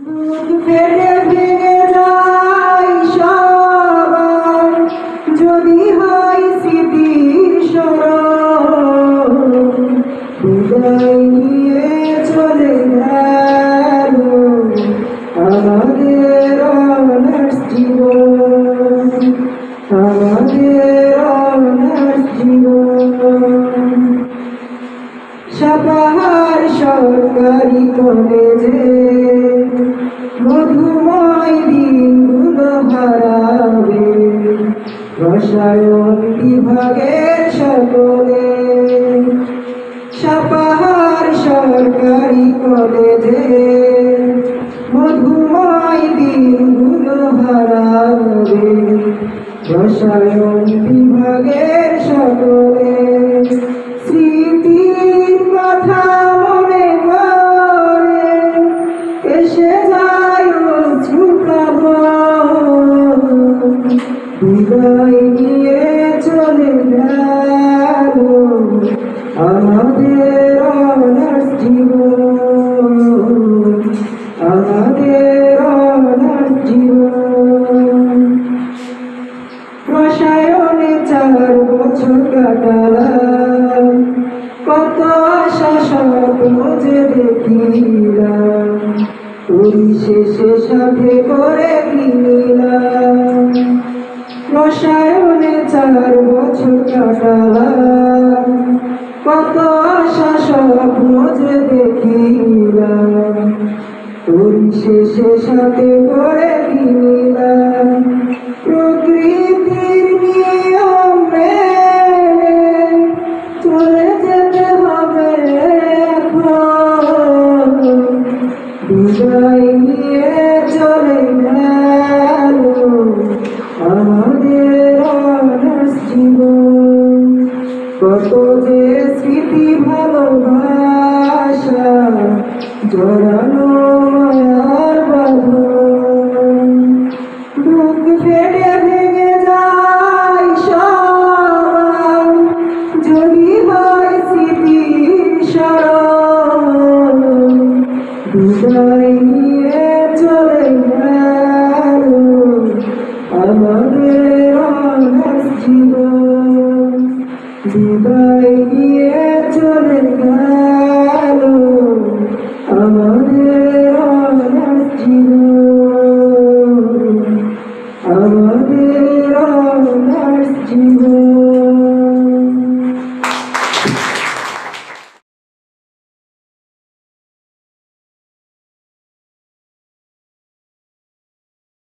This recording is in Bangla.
বুক ফেটে ভেঙে যায় সবার, যদি হয় স্মৃতির স্মরণ। বিদায় নিয়ে চলে গেল আমাদের অনার্স জীবন, আমাদের অনার্স জীবন। সাপাহার সরকারি কলেজে মধুময় দিনগুলো হারাবে রসায়ন বিভাগের সকলে। সাপাহার সরকারি কলেজে মধুময় দিনগুলো হারাবে রসায়ন বিভাগের সকলে। স্মৃতির কথা মনে পড়ে এসে যায় অশ্রুপ্লাবন। বিদায় নিয়ে চলে গেল আমাদের অনার্স জীবন, আমাদের অনার্স জীবন। রসায়নে 4 বছর কাটালাম, কত আশা স্বপ্ন যে দেখিলাম, পরিশেষে সাথে করে কিনিলাম। রসায়নে 4 বছর কাটালাম, কত আশা স্বপ্ন যে দেখিলাম, পরিশেষে সাথে করে কিনিলাম। প্রকৃতির নিয়ম মেনে চলে যেতে হবে এখন। বিদায় নিয়ে চলে গেল আমাদের অনার্স জীবন। কত যে স্মৃতি ভালোবাসা জড়ানো মায়ার বাঁধন। বুক ফেটে ভেঙে যায় সবার, যদি হয় স্মৃতির স্মরণ। বিদায় নিয়ে চলে গেল আমাদের অনার্স জীবন, বিদায় নিয়ে চলে গেল আমাদের